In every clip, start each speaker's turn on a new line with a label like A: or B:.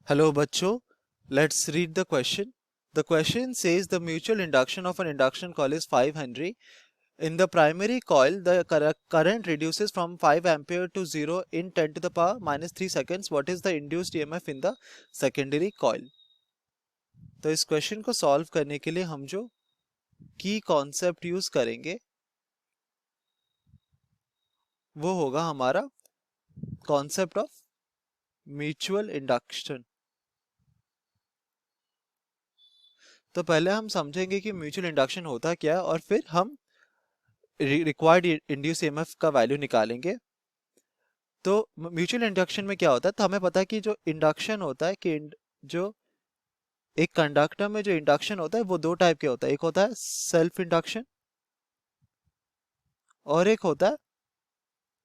A: Hello बच्चों, let's read the question. The question says the mutual induction of an induction coil is 5 Henry. In the primary coil, the current reduces from 5 ampere to 0 in 10 to the power minus 3 seconds. What is the induced EMF in the secondary coil? तो इस question को solve करने के लिए हम जो की concept use करेंगे वो होगा हमारा कॉन्सेप्ट ऑफ म्यूचुअल इंडक्शन। तो पहले हम समझेंगे कि म्यूचुअल इंडक्शन होता क्या है और फिर हम रिक्वायर्ड इंड्यूस ईएमएफ का वैल्यू निकालेंगे। तो म्यूचुअल इंडक्शन में क्या होता है, तो हमें पता है कि जो इंडक्शन होता है कि जो एक कंडक्टर में जो इंडक्शन होता है वो दो टाइप के होता है। एक होता है सेल्फ इंडक्शन और एक होता है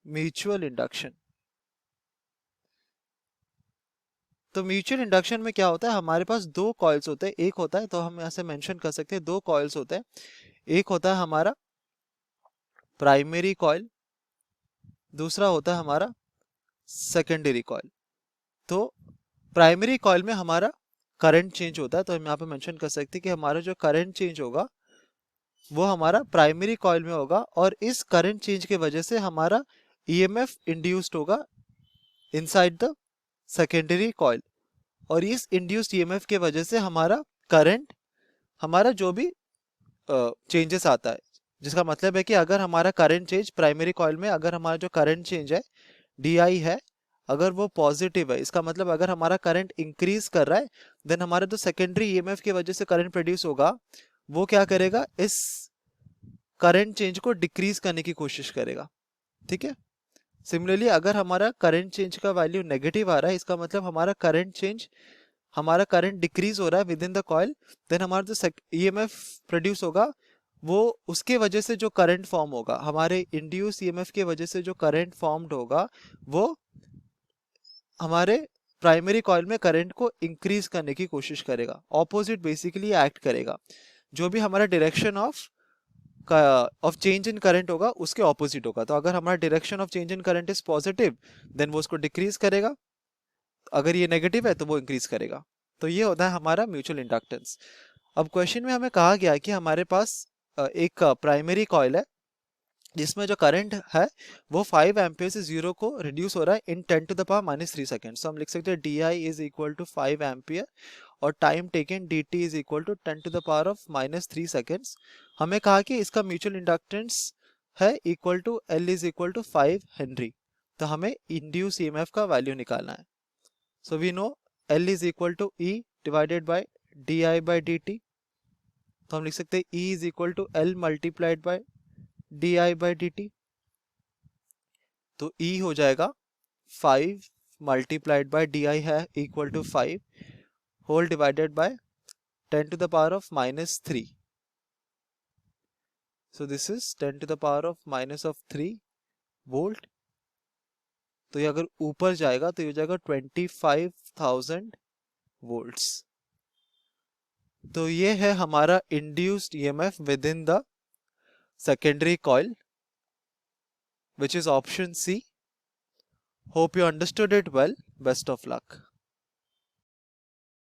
A: म्यूचुअल इंडक्शन। तो म्यूचुअल इंडक्शन में क्या होता है, हमारे पास दो कॉइल्स होते हैं। एक होता है, तो हम ऐसे मेंशन कर सकते हैं, दो कॉइल्स होते हैं। एक होता है हमारा प्राइमरी कॉइल, दूसरा होता है हमारा सेकेंडरी कॉइल। तो प्राइमरी कॉइल में हमारा करंट चेंज होता है, तो हम यहाँ पे मेंशन कर सकते हैं कि हमारा जो करंट चेंज होगा वो हमारा प्राइमरी कॉइल में होगा और इस करंट चेंज के वजह से हमारा ईएमएफ इंड्यूस्ड होगा इनसाइड द सेकेंडरी कॉइल। और इस इंड्यूस्ड ईएमएफ के वजह से हमारा करंट, हमारा जो भी चेंजेस आता है, जिसका मतलब है कि अगर हमारा करंट चेंज प्राइमरी कॉइल में, अगर हमारा जो करंट चेंज है DI है, अगर वो पॉजिटिव है, इसका मतलब अगर हमारा करंट इंक्रीज कर रहा है, देन हमारा जो सेकेंडरी ईएमएफ की वजह से करंट प्रोड्यूस होगा वो क्या करेगा, इस करंट चेंज को डिक्रीज करने की कोशिश करेगा। ठीक है। सिमिलरली अगर हमारा करंट चेंज का वैल्यू नेगेटिव आ रहा है, इसका मतलब हमारा करंट चेंज, हमारा करंट डिक्रीज हो रहा है within the coil, then हमारा जो ईएमएफ प्रोड्यूस होगा वो उसके वजह से जो करंट फॉर्म होगा, हमारे इंड्यूस ईएमएफ के वजह से जो करंट फॉर्म्ड होगा वो हमारे प्राइमरी कॉइल में करंट को इंक्रीज करने की कोशिश करेगा, ऑपोजिट बेसिकली एक्ट करेगा। जो भी हमारा direction of change in current होगा उसके ऑपोजिट होगा। तो अगर हमारा direction of change in current is positive, then वो उसको डिक्रीज करेगा, अगर ये नेगेटिव है तो वो इंक्रीज करेगा। तो ये होता है हमारा म्यूचुअल इंडक्टेंस। अब क्वेश्चन में हमें कहा गया है कि हमारे पास एक प्राइमरी कॉइल है जिसमें जो करंट है वो 5 एम्पियर से 0 को रिड्यूस हो रहा है in 10 to the power minus 3 second. तो हम लिख सकते हैं DI is equal to 5 ampere और time taken DT is equal to 10 to the power of minus 3 seconds. हमें कहा कि इसका म्यूचुअल इंडक्टेंस है equal to L is equal to 5 henry. तो हमें इंड्यूस EMF का वैल्यू निकालना है। So we know L is equal to E divided by DI bye DT। तो हम लिख सकते हैं E is equal to L multiplied by DI bye DT। तो E हो जाएगा 5 मल्टीप्लाइड बाय DI है equal to 5 whole divided by 10 to the power of minus 3। So this is 10 to the power of minus of 3 volt. तो ये अगर ऊपर जाएगा तो ये हो जाएगा 25,000 वोल्ट्स। तो ये है हमारा induced EMF with in the secondary coil, which is option C. Hope you understood it well. Best of luck.